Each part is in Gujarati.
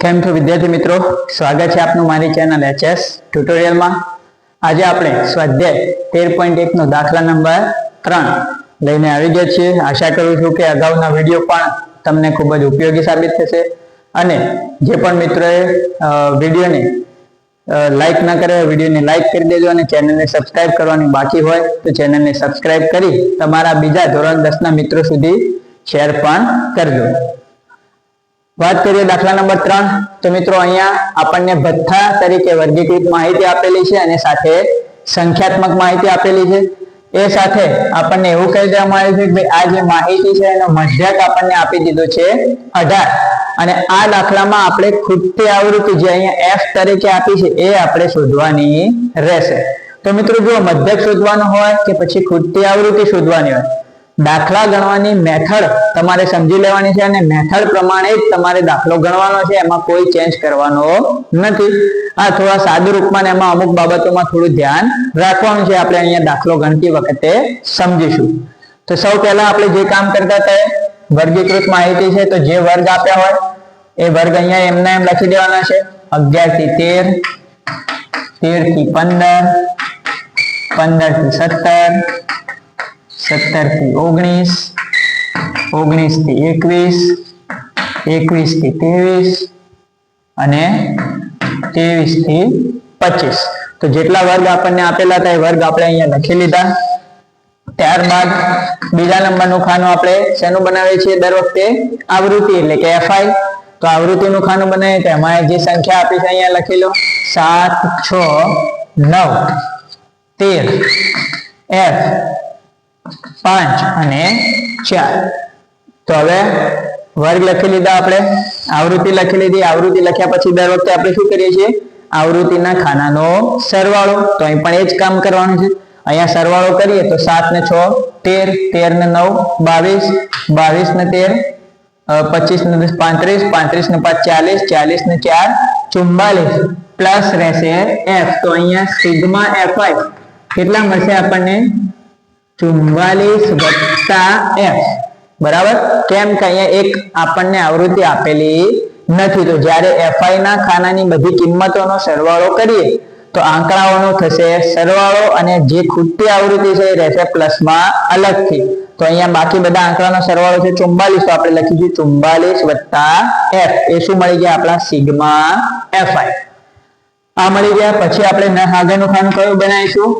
કેમ છો વિદ્યાર્થી મિત્રો, સ્વાગત છે આપનું મારી ચેનલ એચએસ ટ્યુટોરિયલમાં। આજે આપણે સ્વાધ્યાય 13.1 નો દાખલા નંબર 3 લઈને આવી ગયા છીએ। આશા કરું છું કે અગાઉના વિડીયો પણ તમને ખૂબ જ ઉપયોગી સાબિત થશે અને જે પણ મિત્રોએ વિડીયોને લાઈક ન કરે વિડીયોને લાઈક કરી દેજો અને ચેનલને સબસ્ક્રાઇબ કરવાની બાકી હોય તો ચેનલને સબસ્ક્રાઇબ કરી તમારા બીજા ધોરણ 10 ના મિત્રો સુધી શેર પણ કરજો। વાત કરીએ દાખલા નંબર 3 તો મિત્રો અહીંયા આપણને ભથ્થા તરીકે વર્ગીકૃત માહિતી આપેલી છે અને સાથે સંખ્યાત્મક માહિતી આપેલી છે। એ સાથે આપણને એવું કહી દેવામાં આવ્યું છે કે આ જે માહિતી છે એનો મધ્યક આપણને આપી દીધો છે 18 અને આ દાખલામાં આપણે ખૂટતી આવૃત્તિ જે અહીંયા f તરીકે આપી છે એ આપણે શોધવાની રહેશે। તો મિત્રો જો મધ્યક શોધવાનો હોય કે પછી ખૂટતી આવૃત્તિ શોધવાની હોય, દાખલા ગણવાની મેથડ તમારે સમજી લેવાની છે અને મેથડ પ્રમાણે જ તમારે દાખલો ગણવાનો છે, એમાં કોઈ ચેન્જ કરવાનો નથી। આ થોડા સાદું રૂપમાં એમાં અમુક બાબતોમાં થોડું ધ્યાન રાખવાનું છે, આપણે અહીંયા દાખલો ગણતી વખતે સમજીશું। તો સૌ પહેલા આપણે જે કામ કરતા હતા વર્ગીકૃત માહિતી છે તો જે વર્ગ આપ્યા હોય એ વર્ગ અહીંયા એમના એમ લખી દેવાના છે। 11 થી 13, 13 થી 15, 15 થી 17, 17 થી 19, 19 થી 21, 21 થી 23 અને 23 થી 25। તો જેટલા વર્ગ આપણને આપેલા હતા એ વર્ગ આપણે અહીંયા લખી લીધા। ત્યારબાદ બીજા નંબરનું ખાનું આપણે શેનું બનાવીએ છીએ દર વખતે? આવૃત્તિ એટલે કે fi। તો આવૃત્તિનું ખાનું બનાવીએ તો એમાં જે સંખ્યા આપી છે અહીંયા લખી લો 7, 6, 9, 13, f 5 અને 4। તો હવે વર્ગ લખી લીધા, આપણે આવૃત્તિ લખી લીધી। આવૃત્તિ લખ્યા પછી દર વખતે આપણે શું કરીએ છીએ? આવૃત્તિના ખાનાનો સરવાળો। તો અહીં પણ એ જ કામ કરવાનું છે। અહીંયા સરવાળો કરીએ તો 7 ને 6 13, 13 ને 9 22, 22 ને 13 25 ને 10 35, 35 ને 5 40, 40 ને 4 44 પ્લસ રહેશે f। તો અહીંયા સિગ્મા fi કેટલા મળશે આપણને? 44 વત્તા f બરાબર। કેમ કે અહીંયા એક આપણને આવૃત્તિ આપેલી નથી, તો જ્યારે fi ના ખાનાની બધી કિંમતોનો સરવાળો કરીએ તો આંકડાઓનો થશે સરવાળો અને જે ખૂટતી આવૃત્તિ છે એ રહેશે પ્લસમાં અલગથી। તો અહીંયા બાકી બધા આંકડાનો સરવાળો છે 44, તો આપણે લખીશું 44 વત્તા f। એ શું મળી ગયા? આપણા સિગ્મા fi આ મળી ગયા। પછી આપણે આગળનું ખાનું કયું બનાવીશું?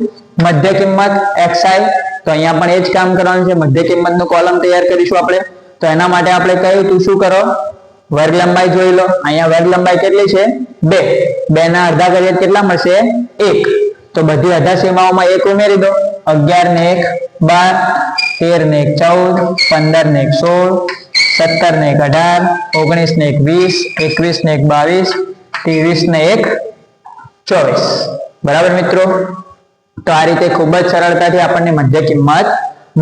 મધ્ય કિંમત xi। તો અહીંયા પણ એ જ કામ કરવાનું છે, મધ્ય કિંમતનો કોલમ તૈયાર કરીશું આપણે। તો એના માટે આપણે કહ્યું તું શું કરો? વર્ગ લંબાઈ જોઈ લો। અહીંયા વર્ગ લંબાઈ કેટલી છે? 2, 2 ના અડધા કરીએ કેટલા મળશે? 1। તો બધી અડધા સીમાઓમાં 1 ઉમેરી દો। 11 ને 1 12, 13 ને 1 14, 15 ને 1 16, 17 ને 1 18, 19 ને 1 20, 21 ને 1 22, 23 ને 1 24 બરાબર મિત્રો। તો આ રીતે ખૂબ જ સરળતાથી આપણને મધ્ય કિંમત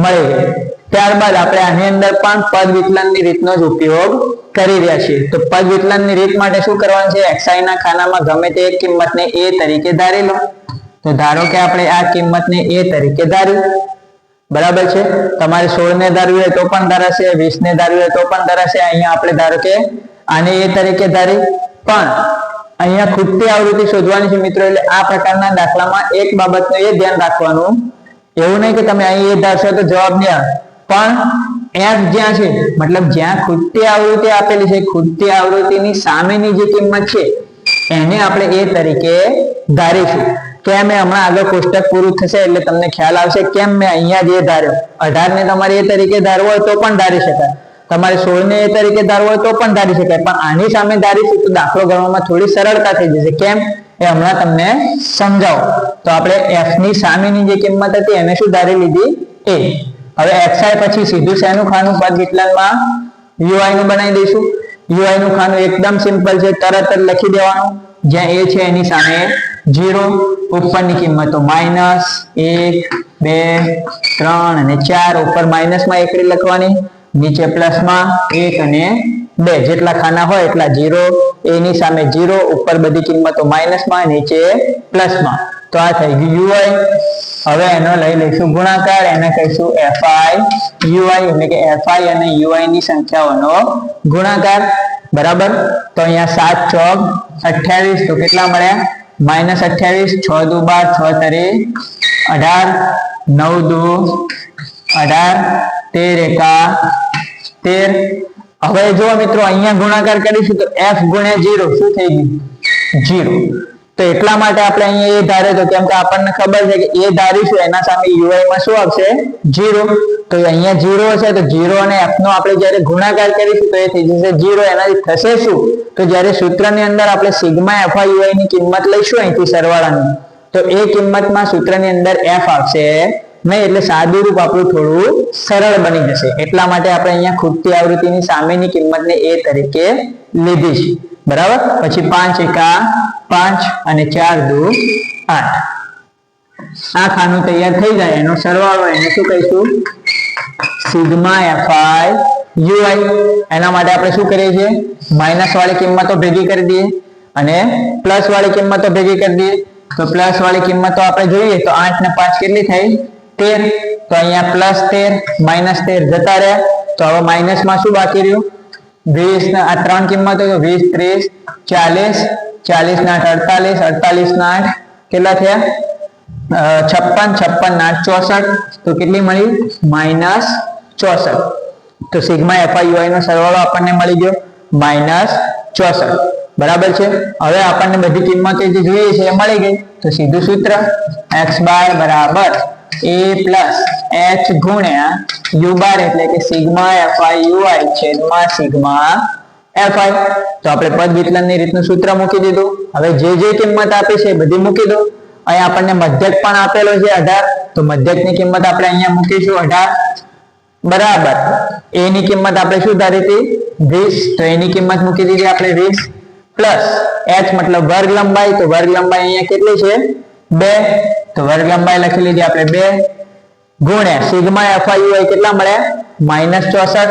મળી ગઈ। ત્યારબાદ આપણે આની અંદર પણ પદ વિકલનની રીતનો જ ઉપયોગ કરી રહ્યા છીએ। તો પદ વિકલનની રીત માટે શું કરવાનું છે? xi ના ખાનામાં ગમે તે એક કિંમતને a તરીકે ધારી લો। તો ધારો કે આપણે આ કિંમતને a તરીકે ધારી બરાબર છે। તમારે 16 ને ધારવી હોય તો પણ ધારાશે, 20 ને ધારવી હોય તો પણ ધારાશે। અહીંયા આપણે ધારો કે આને a તરીકે ધારી, પણ અહીંયા ખૂટતી આવૃત્તિ શોધવાની છે મિત્રો। એટલે આ પ્રકારના દાખલામાં એક બાબતનું એ ધ્યાન રાખવાનું, એવું નહીં કે તમે અહીં એ ધારશો તો જવાબ નહીં આવે, પણ f જ્યાં છે મતલબ જ્યાં ખૂટતી આવૃત્તિ આપેલી છે, ખૂટતી આવૃત્તિની સામેની જે કિંમત છે એને આપણે a તરીકે ધારીશું। કેમ? એ હમણાં આગળ કોષ્ટક પૂરું થશે એટલે તમને ખ્યાલ આવશે કેમ મેં અહીંયા જે ધાર્યો। 18 ને તમારે a તરીકે ધારવો હોય તો પણ ધારી શકાય, તમારે 16 ને a તરીકે ધારવો હોય તો પણ ધારી શકાય, પણ આની સામે ધારીશું તો દાખલો ગણવામાં થોડી સરળતા થઈ જશે। કેમ? એ હમણાં તમને સમજાવો। તો આપણે f ની સામેની જે કિંમત હતી એને શું ધારી લીધી? a। હવે xi પછી સીધું શેનું ખાનું પદ વિકલનમાં? ui નું બનાવી દઈશું। ui નું ખાનું એકદમ સિમ્પલ છે, તરત જ લખી દેવાનું। જ્યાં a છે એની સામે 0, ઉપરની કિંમતો -1, 2, 3 અને 4, ઉપર માઇનસમાં એકડી લખવાની, નીચે પ્લસમાં 1 અને 2 જેટલા ખાના હોય એટલા 0, a ની સામે 0, ઉપર બધી કિંમતો માઇનસમાં, નીચે પ્લસમાં। તો આ થઈ ગયું uy. હવે એનો લઈ લઈશું ગુણાકાર, એને કહીશું fi ui, એટલે કે fi અને ui ની સંખ્યાઓનો ગુણાકાર. બરાબર. તો અહીંયા 7 ચોક 28, તો કેટલા મળ્યા? -28. 6 દુ 12, 6 તરી 18, 9 દુ 18, 13 એકા 13. હવે જો મિત્રો અહીંયા ગુણાકાર કરીશું તો f ગુણ્યા 0 શું થઈ ગયું? 0. તો એટલા માટે આપણે અહીંયા એ ધારે તો, કેમ કે આપણને ખબર છે કે એ ધારીશું એના સામે ui માં શું આવશે? 0. તો અહીંયા 0 હશે તો 0 અને f નો આપણે જ્યારે ગુણાકાર કરીશું તો એ થઈ જશે 0. એનાથી થશે શું? તો જ્યારે સૂત્રની અંદર આપણે સિગ્મા fi ui ની કિંમત લઈશું અહીંથી સરવાળાની, તો એ કિંમતમાં સૂત્રની અંદર f આવશે નહીં, એટલે સાદું રૂપ આપણું થોડું સરળ બની જશે. એટલા માટે આપણે અહીંયા ખૂટતી આવૃત્તિની સામેની કિંમતને a તરીકે લીધી છે. બરાબર. પછી 5 એકા 5 અને 4 દુ 8. આ ખાનું તૈયાર થઈ જાય, એનો સરવાળો એને શું કહીશું? Sigma fi ui. એના માટે આપણે શું કરીએ છીએ? માઇનસ વાળી કિંમતો ભેગી કરી દઈએ અને પ્લસ વાળી કિંમતો ભેગી કરી દઈએ. તો પ્લસ વાળી કિંમતો આપણે જોઈએ તો 8 ને 5 કેટલી થઈ? 13. તો અહીંયા +13 -13 જતા રહ્યા. તો હવે માઇનસ માં શું બાકી રહ્યું? 20. આ ત્રણ કિંમતો તો 20 30 40, 40 ના 48, 48 ના 8 કેટલા થયા? 56, 56 ના 64. તો કેટલી મળી? -64. તો સિગ્મા fi ui નો સરવાળો આપણને મળી ગયો -64. બરાબર છે. હવે આપણને બધી કિંમતો જે જોઈએ છે એ મળી ગઈ. તો સીધું સૂત્ર x બાર બરાબર a પ્લસ h ગુણ્યા u બાર, એટલે કે સિગ્મા fi ui છેદમાં સિગ્મા fi. તો આપણે પદ વિચલનની રીતનું સૂત્ર મૂકી દીધું. હવે જે કિંમત આપી છે એ બધી મૂકી દો. અહીંયા આપણને મધ્યક પણ આપેલો છે 18, તો મધ્યકની કિંમત આપણે અહીંયા મૂકીશું 18 બરાબર. a ની કિંમત આપણે શું ધારી હતી? 20, તો એની કિંમત મૂકી દીધી આપણે 20 પ્લસ h મતલબ વર્ગ લંબાઈ, તો વર્ગ લંબાઈ અહીંયા કેટલી છે? 2, તો વર્ગ લંબાઈ લખી લીધી આપણે 2 ગુણ્યા સિગ્મા fi ui કેટલા મળ્યા? -64.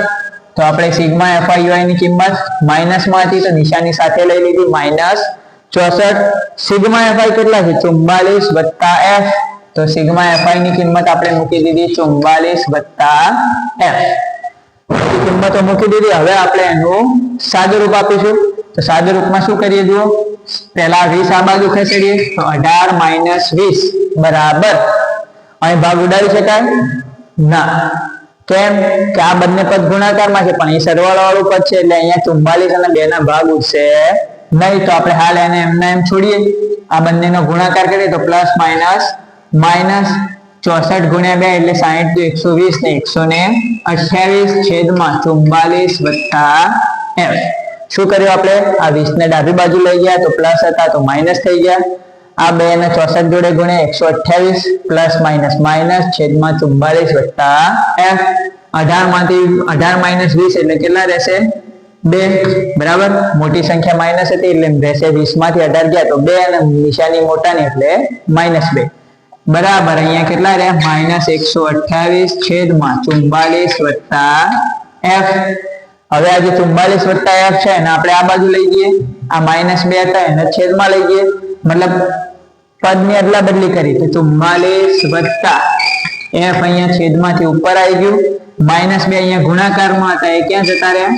તો આપણે સિગ્મા fi ui ની કિંમત માઇનસ માં હતી તો નિશાની સાથે લઈ લીધી -64. સિગ્મા fi કેટલા છે? 44 વત્તા f. તો સિગ્મા fi ની કિંમત આપણે મૂકી દીધી 44 વત્તા f. કિંમતો મૂકી દીધી. હવે આપણે એનું સાદું રૂપ આપીશું. તો સાદું રૂપમાં શું કરીએ? જુઓ, પહેલા 20 આ બાજુ ખસેડીએ તો 18 - 20 બરાબર. અહીં ભાગ ઉડાવી શકાય? ના. કેમ કે આ બંને પદ ગુણાકારમાં છે, પણ એ સરવાળા વાળું પદ છે એટલે અહીંયા 44 અને 2 ના ભાગ ઉડશે નહીં. તો આપણે હાલ એને એમના એમ છોડીએ. આ બંનેનો ગુણાકાર કરીએ તો પ્લસ માઇનસ માઇનસ 64 ગુણ્યા 2 એટલે 60 તો 120 ને 128 છેદમાં 44 વત્તા f. શું કર્યું આપણે? આ 20 ને ડાબી બાજુ લઈ ગયા તો પ્લસ હતા તો માઇનસ થઈ ગયા. આ 2 ને 64 જોડે ગુણ્યા 128 પ્લસ માઇનસ માઇનસ છેદમાં 44 વત્તા f. 18 માંથી 18 - 20 એટલે કેટલા રહેશે? 2 બરાબર. મોટી સંખ્યા માઇનસ હતી એટલે રહેશે 20 માંથી 18 ગયા તો 2 અને નિશાની મોટાની એટલે -2 બરાબર. અહીંયા કેટલા રહ્યા? -128 છેદમાં 44 વત્તા f. હવે આ જે 44 વત્તા f છે એને આપણે આ બાજુ લઈ જઈએ. આ -2 હતા એને છેદમાં લઈ જઈએ, મતલબ પદની અદલા બદલી કરી તો 44 વત્તા f અહીંયા છેદમાંથી ઉપર આવી ગયું. -2 અહીંયા ગુણાકારમાં હતા એ ક્યાં જતા રહ્યા?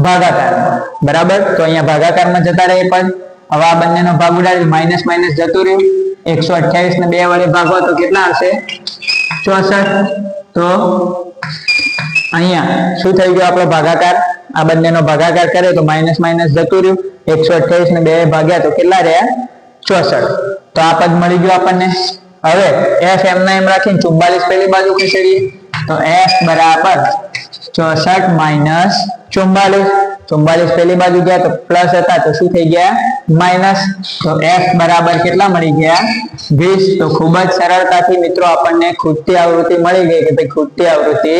ભાગાકારમાં. બરાબર. તો અહીંયા ભાગાકારમાં જતા રહે પદ. હવે આ બંનેનો ભાગ ઉડાડી માઇનસ માઇનસ જતું રહ્યું. 128 ને 2 વડે ભાગો તો કેટલા આવશે? 64. તો અહીંયા શું થઈ ગયો આપણો ભાગાકાર? આ બંનેનો ભાગાકાર કરે તો માઇનસ માઇનસ જતું રહ્યું. 128 ને 2 ભાગ્યા તો કેટલા રહ્યા? 64. તો આ પદ મળી ગયો આપણને. હવે f એમના એમ રાખીને 44 પેલી બાજુ ખસેડીએ તો f બરાબર 64 માઇનસ 44. 44 પેલી બાજુ ગયા તો પ્લસ હતા તો શું થઈ ગયા? માઇનસ. તો f બરાબર કેટલા મળી ગયા? 20. તો ખૂબ જ સરળતાથી મિત્રો આપણને ખૂટતી આવૃત્તિ મળી ગઈ કે ભાઈ ખૂટતી આવૃત્તિ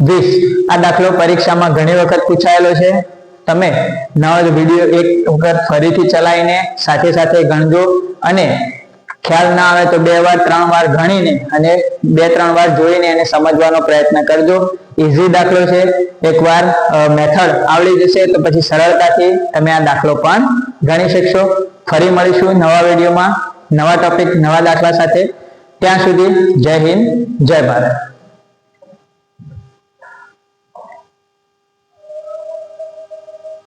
20. આ દાખલો પરીક્ષામાં ઘણી વખત પૂછાયેલો છે. તમે નવો વિડીયો એક વખત ફરીથી ચલાવીને સાથે સાથે ગણજો અને ખ્યાલ ના આવે તો 2 વાર 3 વાર ગણીને અને 2-3 વાર જોઈને એને સમજવાનો પ્રયત્ન કરજો. ઈઝી દાખલો છે. એકવાર મેથડ આવડી જશે તો પછી સરળતાથી તમે આ દાખલો પણ ગણી શકશો. ફરી મળીશું નવા વિડીયોમાં. નવા ટોપિક નવા દાખલા સાથે. ત્યાં સુધી જય હિન્દ, જય ભારત.